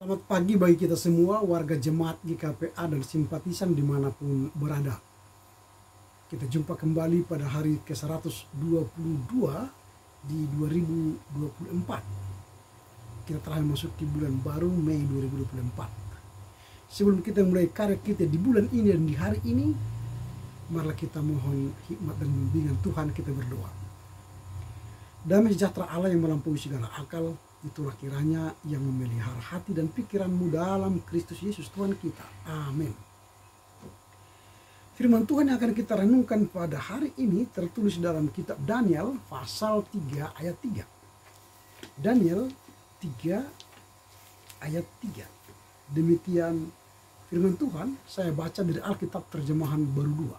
Selamat pagi bagi kita semua, warga jemaat GKPA dan simpatisan dimanapun berada. Kita jumpa kembali pada hari ke-122 di 2024. Kita telah memasuki bulan baru Mei 2024. Sebelum kita mulai karya kita di bulan ini dan di hari ini, marilah kita mohon hikmat dan bimbingan Tuhan. Kita berdoa. Damai sejahtera Allah yang melampaui segala akal, itulah kiranya yang memelihara hati dan pikiranmu dalam Kristus Yesus Tuhan kita. Amin. Firman Tuhan yang akan kita renungkan pada hari ini tertulis dalam kitab Daniel pasal 3 ayat 3. Daniel 3 ayat 3. Demikian firman Tuhan, saya baca dari Alkitab terjemahan baru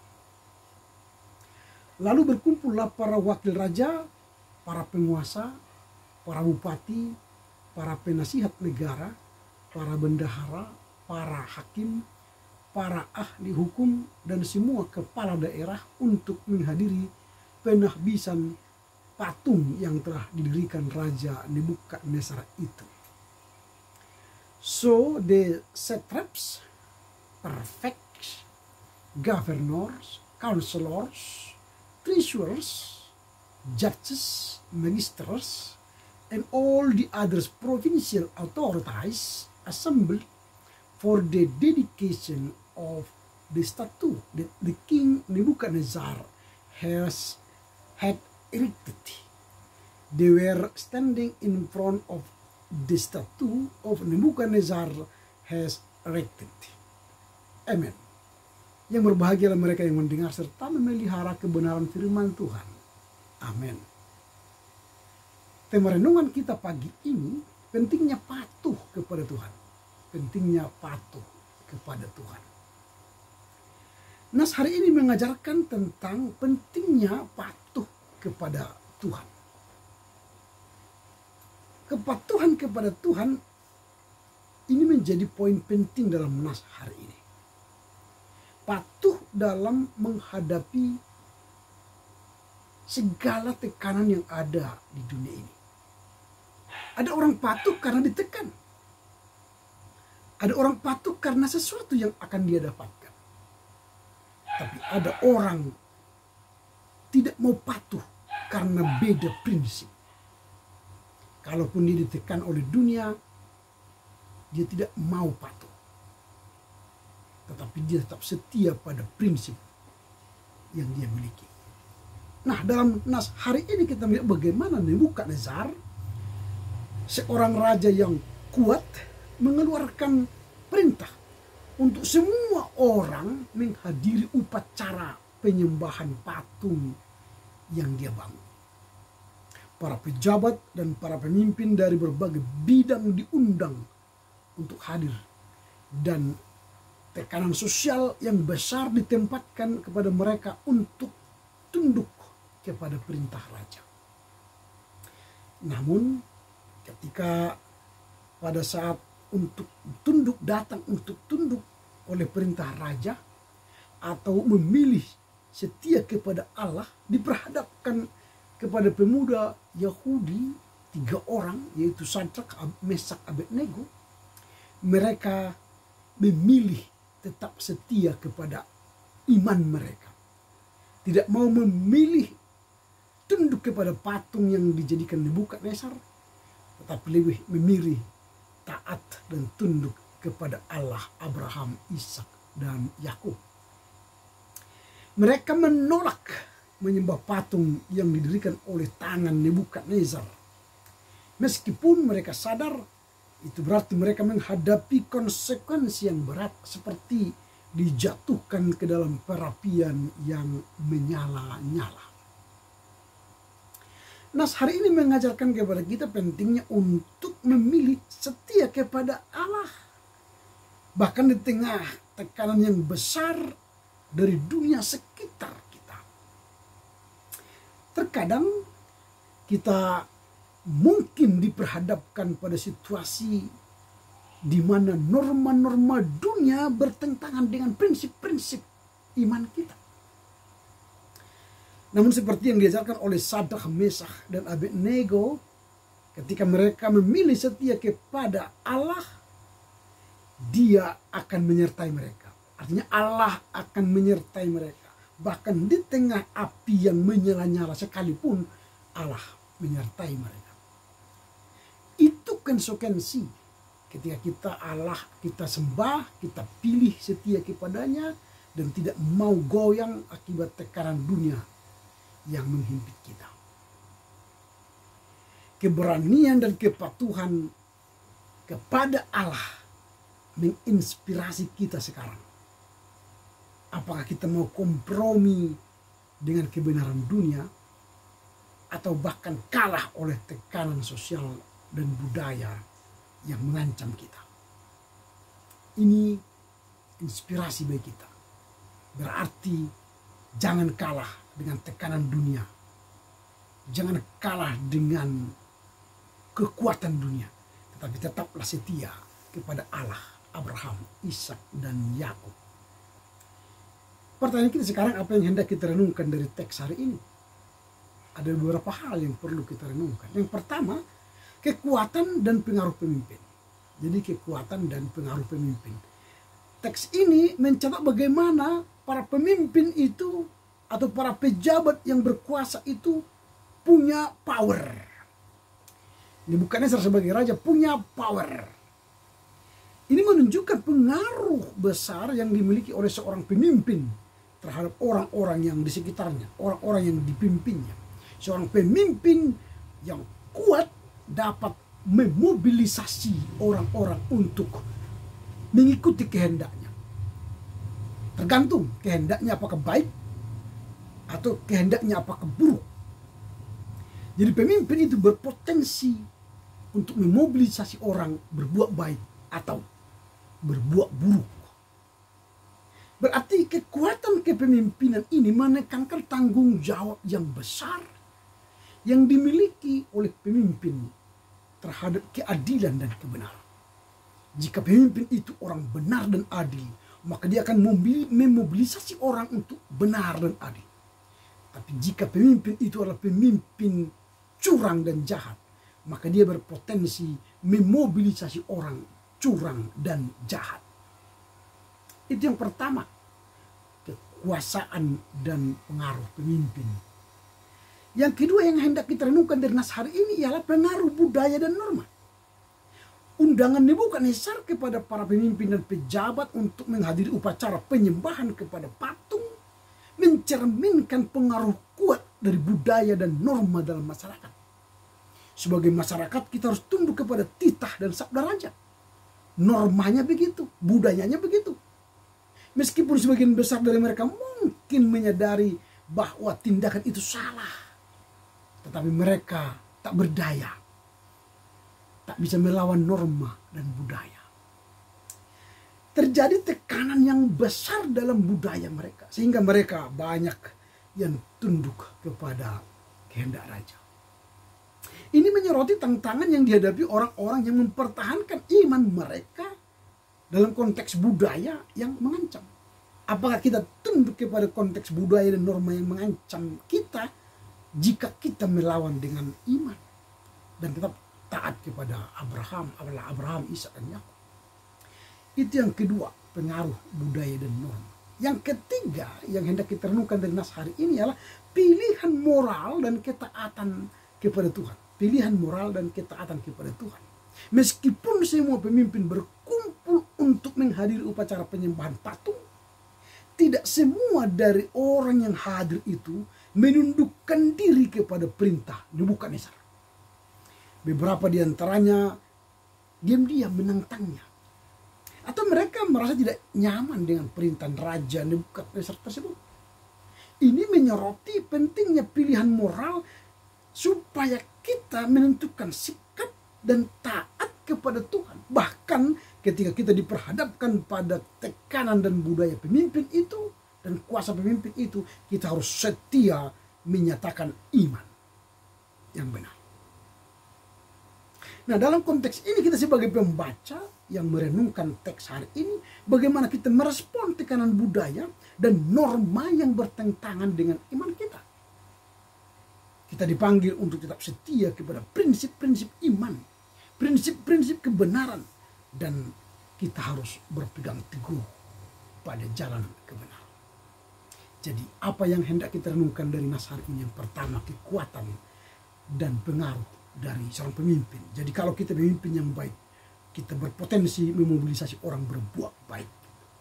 2. Lalu berkumpullah para wakil raja, para penguasa, para bupati, para penasihat negara, para bendahara, para hakim, para ahli hukum, dan semua kepala daerah untuk menghadiri penahbisan patung yang telah didirikan Raja Nebukadnezar itu. So the satraps, prefects, governors, counselors, treasurers, judges, ministers, and all the other provincial authorities assembled for the dedication of the statue that the king Nebuchadnezzar had erected. They were standing in front of the statue of Nebuchadnezzar has erected. Amen. Yang berbahagialah mereka yang mendengar serta memelihara kebenaran firman Tuhan. Amin. Tema renungan kita pagi ini, pentingnya patuh kepada Tuhan. Pentingnya patuh kepada Tuhan. Nas hari ini mengajarkan tentang pentingnya patuh kepada Tuhan. Kepatuhan kepada Tuhan ini menjadi poin penting dalam nas hari ini. Patuh dalam menghadapi segala tekanan yang ada di dunia ini. Ada orang patuh karena ditekan. Ada orang patuh karena sesuatu yang akan dia dapatkan. Tapi ada orang tidak mau patuh karena beda prinsip. Kalaupun dia ditekan oleh dunia, dia tidak mau patuh. Tetapi dia tetap setia pada prinsip yang dia miliki. Nah, dalam nas hari ini kita melihat bagaimana Nebukadnezar, seorang raja yang kuat, mengeluarkan perintah untuk semua orang menghadiri upacara penyembahan patung yang dia bangun. Para pejabat dan para pemimpin dari berbagai bidang diundang untuk hadir, dan tekanan sosial yang besar ditempatkan kepada mereka untuk tunduk kepada perintah raja. Namun ketika pada saat untuk tunduk, datang untuk tunduk oleh perintah raja atau memilih setia kepada Allah, diperhadapkan kepada pemuda Yahudi 3 orang, yaitu Sadrak, Mesak, Abednego. Mereka memilih tetap setia kepada iman mereka, tidak mau memilih tunduk kepada patung yang dijadikan Nebukadnezar, tetapi lebih memilih taat dan tunduk kepada Allah Abraham, Ishak, dan Yakub. Mereka menolak menyembah patung yang didirikan oleh tangan Nebukadnezar. Meskipun mereka sadar itu berarti mereka menghadapi konsekuensi yang berat, seperti dijatuhkan ke dalam perapian yang menyala-nyala. Nas hari ini mengajarkan kepada kita pentingnya untuk memilih setia kepada Allah. Bahkan di tengah tekanan yang besar dari dunia sekitar kita. Terkadang kita mungkin diperhadapkan pada situasi di mana norma-norma dunia bertentangan dengan prinsip-prinsip iman kita. Namun seperti yang diajarkan oleh Sadrak, Mesak, dan Abednego, ketika mereka memilih setia kepada Allah, Dia akan menyertai mereka. Artinya Allah akan menyertai mereka. Bahkan di tengah api yang menyala-nyala sekalipun Allah menyertai mereka. Itu konsekuensi ketika kita sembah, kita pilih setia kepadanya dan tidak mau goyang akibat tekanan dunia yang menghimpit kita. Keberanian dan kepatuhan kepada Allah menginspirasi kita sekarang. Apakah kita mau kompromi dengan kebenaran dunia atau bahkan kalah oleh tekanan sosial dan budaya yang mengancam kita. Ini inspirasi bagi kita. Berarti jangan kalah dengan tekanan dunia. Jangan kalah dengan kekuatan dunia. Tetapi tetaplah setia kepada Allah, Abraham, Ishak, dan Yakub. Pertanyaan kita sekarang, apa yang hendak kita renungkan dari teks hari ini? Ada beberapa hal yang perlu kita renungkan. Yang pertama, kekuatan dan pengaruh pemimpin. Jadi kekuatan dan pengaruh pemimpin. Teks ini mencatat bagaimana para pemimpin itu atau para pejabat yang berkuasa itu punya power. Nebukadnezar sebagai raja punya power. Ini menunjukkan pengaruh besar yang dimiliki oleh seorang pemimpin terhadap orang-orang yang di sekitarnya, orang-orang yang dipimpinnya. Seorang pemimpin yang kuat dapat memobilisasi orang-orang untuk mengikuti kehendaknya. Tergantung kehendaknya apakah baik atau kehendaknya apakah buruk. Jadi pemimpin itu berpotensi untuk memobilisasi orang berbuat baik atau berbuat buruk. Berarti kekuatan kepemimpinan ini menekankan tanggung jawab yang besar yang dimiliki oleh pemimpin terhadap keadilan dan kebenaran. Jika pemimpin itu orang benar dan adil, maka dia akan memobilisasi orang untuk benar dan adil. Tapi jika pemimpin itu adalah pemimpin curang dan jahat, maka dia berpotensi memobilisasi orang curang dan jahat. Itu yang pertama, kekuasaan dan pengaruh pemimpin. Yang kedua yang hendak kita renungkan dari nas hari ini ialah pengaruh budaya dan norma. Undangan Nebukadnezar kepada para pemimpin dan pejabat untuk menghadiri upacara penyembahan kepada patung mencerminkan pengaruh kuat dari budaya dan norma dalam masyarakat. Sebagai masyarakat kita harus tunduk kepada titah dan sabda raja. Normanya begitu, budayanya begitu. Meskipun sebagian besar dari mereka mungkin menyadari bahwa tindakan itu salah, tetapi mereka tak berdaya, tak bisa melawan norma dan budaya. Terjadi tekanan yang besar dalam budaya mereka, sehingga mereka banyak yang tunduk kepada kehendak raja. Ini menyoroti tantangan yang dihadapi orang-orang yang mempertahankan iman mereka dalam konteks budaya yang mengancam. Apakah kita tunduk kepada konteks budaya dan norma yang mengancam kita jika kita melawan dengan iman dan tetap taat kepada Abraham, Ishak, dan Yakub? Itu yang kedua, pengaruh budaya dan norma. Yang ketiga yang hendak kita renungkan dari nas hari ini adalah pilihan moral dan ketaatan kepada Tuhan. Pilihan moral dan ketaatan kepada Tuhan. Meskipun semua pemimpin berkumpul untuk menghadiri upacara penyembahan patung, tidak semua dari orang yang hadir itu menundukkan diri kepada perintah Nebukadnezar. Beberapa di antaranya diam-diam menentangnya. Atau mereka merasa tidak nyaman dengan perintah Raja Nebukadnezar tersebut. Ini menyoroti pentingnya pilihan moral supaya kita menentukan sikap dan taat kepada Tuhan. Bahkan ketika kita diperhadapkan pada tekanan dan budaya pemimpin itu dan kuasa pemimpin itu, kita harus setia menyatakan iman yang benar. Nah, dalam konteks ini kita sebagai pembaca yang merenungkan teks hari ini, bagaimana kita merespon tekanan budaya dan norma yang bertentangan dengan iman kita. Kita dipanggil untuk tetap setia kepada prinsip-prinsip iman, prinsip-prinsip kebenaran, dan kita harus berpegang teguh pada jalan kebenaran. Jadi apa yang hendak kita renungkan dari nas hari ini, yang pertama kekuatan dan pengaruh dari seorang pemimpin. Jadi kalau kita pemimpin yang baik, kita berpotensi memobilisasi orang berbuat baik.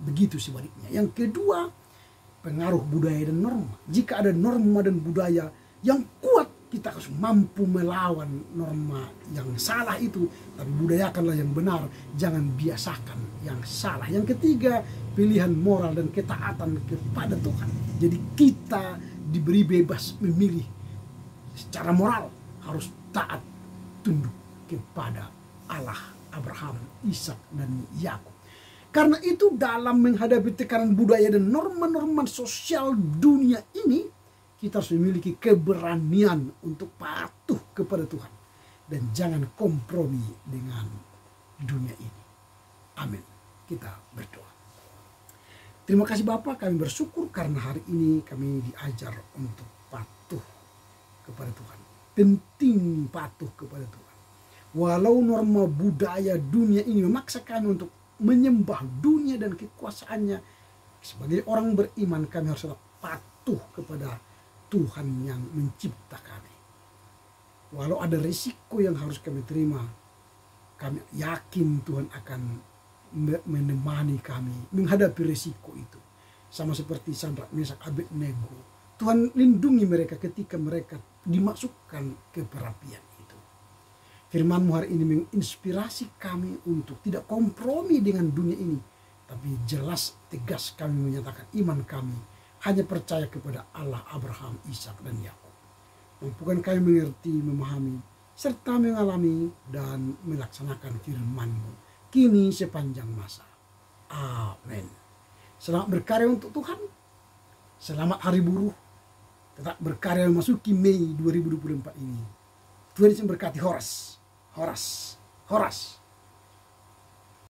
Begitu sebaliknya. Yang kedua, pengaruh budaya dan norma. Jika ada norma dan budaya yang kuat, kita harus mampu melawan norma yang salah itu, tapi budayakanlah yang benar, jangan biasakan yang salah. Yang ketiga, pilihan moral dan ketaatan kepada Tuhan. Jadi kita diberi bebas memilih secara moral, harus taat tunduk kepada Allah Abraham, Ishak dan Yakub. Karena itu dalam menghadapi tekanan budaya dan norma-norma sosial dunia ini, kita harus memiliki keberanian untuk patuh kepada Tuhan. Dan jangan kompromi dengan dunia ini. Amin. Kita berdoa. Terima kasih Bapak, kami bersyukur karena hari ini kami diajar untuk patuh kepada Tuhan. Penting patuh kepada Tuhan. Walau norma budaya dunia ini memaksa kami untuk menyembah dunia dan kekuasaannya, sebagai orang beriman kami harus patuh kepada Tuhan yang mencipta kami. Walau ada risiko yang harus kami terima, kami yakin Tuhan akan menemani kami menghadapi risiko itu. Sama seperti Sadrak, Mesak, Abednego. Tuhan lindungi mereka ketika mereka dimasukkan ke perapian itu. Firman-Mu hari ini menginspirasi kami untuk tidak kompromi dengan dunia ini, tapi jelas tegas kami menyatakan iman kami hanya percaya kepada Allah Abraham, Ishak dan Yakub. Mampukan kami mengerti, memahami, serta mengalami dan melaksanakan firman-Mu kini sepanjang masa. Amin. Selamat berkarya untuk Tuhan. Selamat Hari Buruh. Tetap berkarya memasuki Mei 2024 ini. Tuhan Yesus memberkati. Horas.